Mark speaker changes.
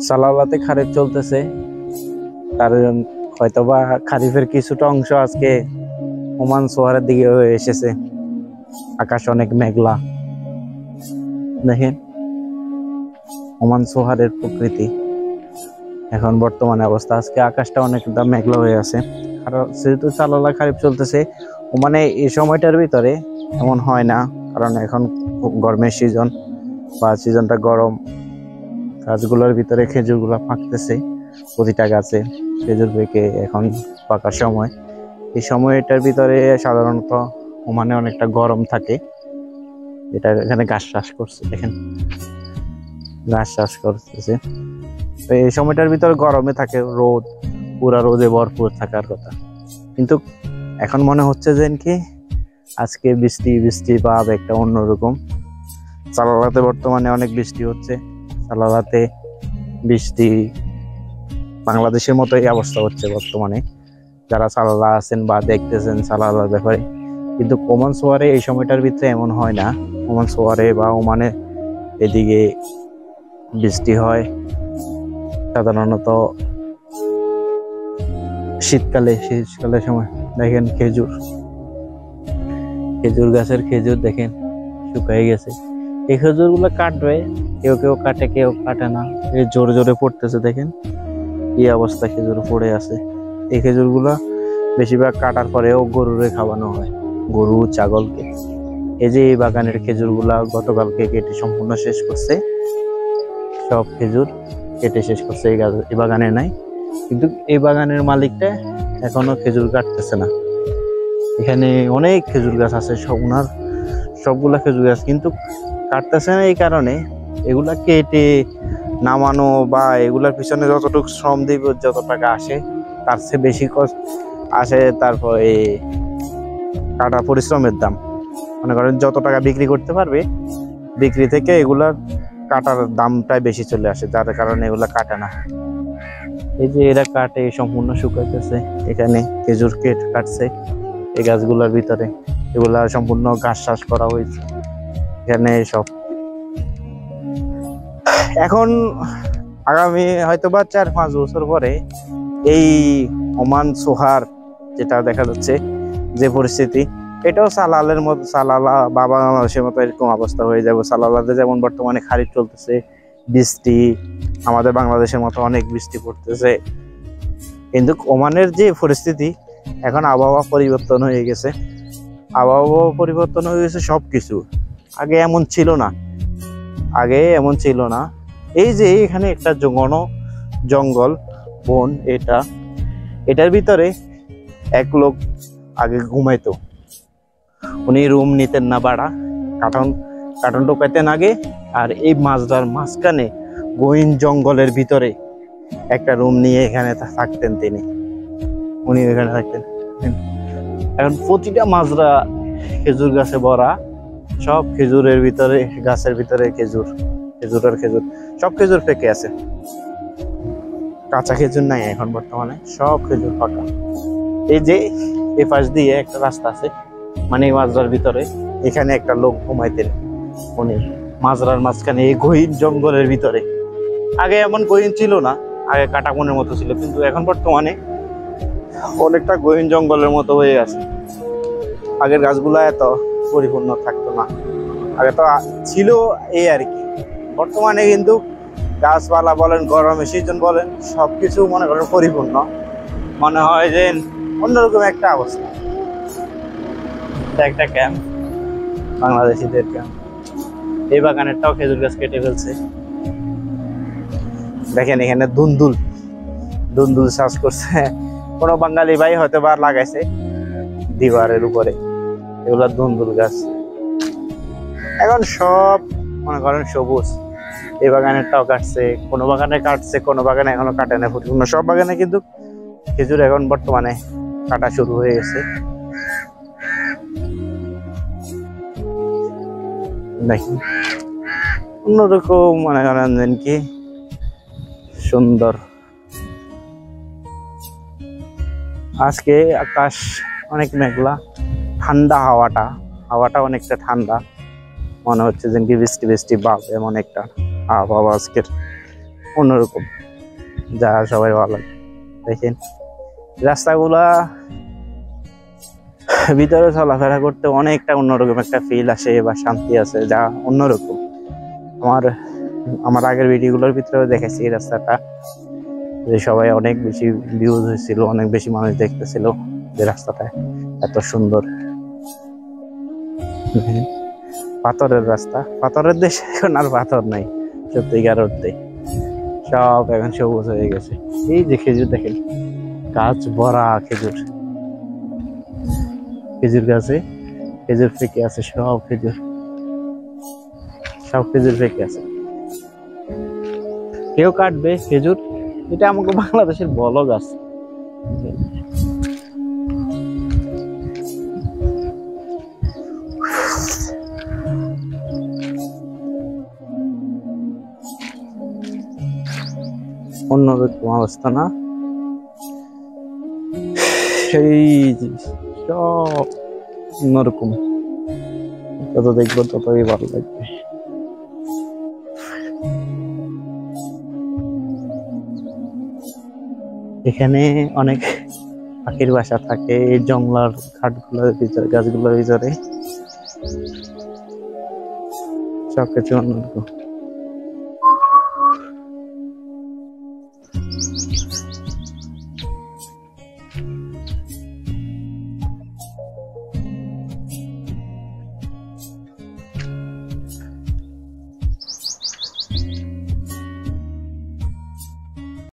Speaker 1: সালালাতে খারিফ চলতেছে, কারণ হয়তোবা খারিফের কিছুটা অংশ আজকে ওমান সোহারের দিকে হয়ে এসেছে। আকাশ অনেক মেঘলা, দেখেন ওমান সোহারের প্রকৃতি এখন বর্তমানে অবস্থা। আজকে আকাশটা অনেকটা মেঘলা হয়ে আছে, কারণ যেহেতু সালালা খারিফ চলতেছে। মানে এই সময়টার ভিতরে এমন হয় না, কারণ এখন গরমের সিজন বা সিজনটা গরম। গাছগুলোর ভিতরে খেজুরগুলো পাকতেছে, প্রতিটা গাছে খেজুর পেকে এখন পাকার সময়। এই সময়টার ভিতরে সাধারণত ওমানে অনেকটা গরম থাকে। এটা এখানে ঘাস চাষ করছে, দেখেন ঘাস চাষ করতেছে। তো এই সময়টার ভিতরে গরমে থাকে, রোদ পুরা রোদে ভরপুর থাকার কথা। কিন্তু এখন মনে হচ্ছে যে কি আজকে বৃষ্টি বৃষ্টি ভাব একটা অন্যরকম। সালালাতে বর্তমানে অনেক বৃষ্টি হচ্ছে। সালালাতে বৃষ্টি বাংলাদেশের মতো এই অবস্থা হচ্ছে বর্তমানে, যারা সালালা আছেন বা দেখতেছেন সালালার ব্যাপারে। কিন্তু ওমান সোয়ারে এই সময়টার ভিতরে এমন হয় না। ওমান সোয়ারে বা ওমানে এদিকে বৃষ্টি হয় সাধারণত শীতকালের সময়। দেখেন খেজুর গাছের খেজুর দেখেন শুকিয়ে গেছে। এই খেজুর গুলো কাটবে, কেউ কেউ কাটে কেউ কাটে না। এই জোরে জোরে পড়তেছে, দেখেন এই অবস্থা, খেজুর পড়ে আছে। এই খেজুর গুলা বেশিরভাগ কাটার পরেও গরুরে খাওয়ানো হয়, গরু ছাগলকে। এই যে এই বাগানের খেজুর গুলা গতকালকে কেটে সম্পূর্ণ শেষ করছে, সব খেজুর কেটে শেষ করছে। এই বাগানে নাই, কিন্তু এই বাগানের মালিকটা এখনো খেজুর কাটতেছে না। এখানে অনেক খেজুর গাছ আছে, সবগুলা খেজুর গাছ, কিন্তু কাটতেছে না। এই কারণে এগুলা কেটে নামানো বা এগুলার পিছনে যতটুকু শ্রম দিব, যত টাকা আসে তার চেয়ে বেশি কষ্ট আসে। তারপর এই কাটা পরিশ্রমের দাম, মনে করেন যত টাকা বিক্রি করতে পারবে, বিক্রি থেকে এগুলার কাটার দামটাই বেশি চলে আসে, যার কারণে এগুলা কাটে না। এই যে এরা কাটে সম্পূর্ণ শুকাইতেছে। এখানে খেজুর কাটছে এই গাছগুলোর ভিতরে, এগুলা সম্পূর্ণ ঘাস চাষ করা হয়েছে এখানে সব। এখন আগামী হয়তোবা 4-5 বছর পরে এই ওমান সোহার যেটা দেখা যাচ্ছে যে পরিস্থিতি, এটাও সালালের মতো, সালালা বা বাংলাদেশের মতো এরকম অবস্থা হয়ে যাবে। সালালাতে যেমন বর্তমানে খারিফ চলতেছে, বৃষ্টি আমাদের বাংলাদেশের মতো অনেক বৃষ্টি পড়তেছে, কিন্তু ওমানের যে পরিস্থিতি এখন আবহাওয়া পরিবর্তন হয়ে গেছে। আবহাওয়া পরিবর্তন হয়ে গেছে সবকিছু। আগে এমন ছিল না। এই যে এখানে একটা ঘন জঙ্গল বন, এটার ভিতরে এক লোক আগে ঘুমাইতো। উনি রুম নিতেন না ভাড়া, কার্টন ঢোকাইতেন আগে। আর এই মাঝরার মাঝখানে গহীন জঙ্গলের ভিতরে একটা রুম নিয়ে এখানে থাকতেন উনি এখানে থাকতেন। এখন প্রতিটা মাজরা খেজুর গাছে ভরা, সব খেজুরের ভিতরে, গাছের ভিতরে খেজুর সব খেজুর পেকে আছে। কাঁচা খেজুর নাই এখন বর্তমানে, সব খেজুর পাকা। এই যে এই পাশ দিয়ে একটা রাস্তা আছে, মানে এই মাজরার ভিতরে, এখানে একটা লোক ঘুমাইতেন উনি মাজরার মাঝখানে এই গহীন জঙ্গলের ভিতরে। আগে এমন গহীন ছিল না, আগে কাটাবনের মতো ছিল, কিন্তু এখন বর্তমানে অনেকটা গহীন জঙ্গলের মতো হয়ে গেছে। আগের গাছগুলা এত পরিপূর্ণ থাকতো না, আগে তো ছিল এই আর কি। বর্তমানে কিন্তু গাছপালা বলেন, গরমের সিজন বলেন, সবকিছু মনে করেন পরিপূর্ণ। মনে হয় যে অন্যরকম একটা অবস্থা। একটা ক্যাম্প, বাংলাদেশিদের ক্যাম্প। এই বাগানেরটাও খেজুর গাছ কেটে ফেলছে। দেখেন এখানে দুন্দুল চাষ করছে কোনো বাঙালি ভাই, হয়তো বা লাগাইছে দিবারের উপরে। এগুলা দুন্দুল গাছ, এখন সব মনে করেন সবুজ। এই বাগানেরটাও কাটছে, কোনো বাগানে কাটছে, কোনো বাগানে এখনো কাটে না পরিপূর্ণ। সব বাগানে কিন্তু খেজুর এখন বর্তমানে কাটা শুরু হয়ে গেছে। দেখি অন্যরকম মনে করেন কি সুন্দর। আজকে আকাশ অনেক মেঘলা, ঠান্ডা হাওয়াটা অনেকটা ঠান্ডা, মনে হচ্ছে যেন কি বৃষ্টি ভাব, এমন একটা আবহাওয়া আজকের। অন্যরকম, যা সবাই ভালো লাগে। দেখেন রাস্তাগুলা ভিতরে চলাফেরা করতে অনেকটা অন্যরকম একটা ফিল আসে বা শান্তি আছে, যা অন্যরকম। আমার আগের ভিডিওগুলোর ভিতরে দেখেছি এই রাস্তাটা, যে সবাই অনেক বেশি ভিউজ হয়েছিল, অনেক বেশি মানুষ দেখতেছিল যে রাস্তাটা এত সুন্দর। পাথরের রাস্তা, পাথরের দেশে এখন আর পাথর নাই, সত্যিকার অর্থে সব এখন সবুজ হয়ে গেছে। এই যে খেজুর দেখেন, গাছ ভরা খেজুর, খেজুর গাছে খেজুর পেকে আছে, সব খেজুর পেকে আছে। কেউ কাটবে খেজুর, এটা আমাকে বাংলাদেশের বড় গাছ। অন্যরকম অবস্থা না, সেই সব অন্যরকম। যত দেখবো ততই ভালো লাগবে। এখানে অনেক পাখির বাসা থাকে এই জংলার ঘাটগুলোর ভিতরে, গাছগুলোর ভিতরে, সবকিছু অন্যরকম।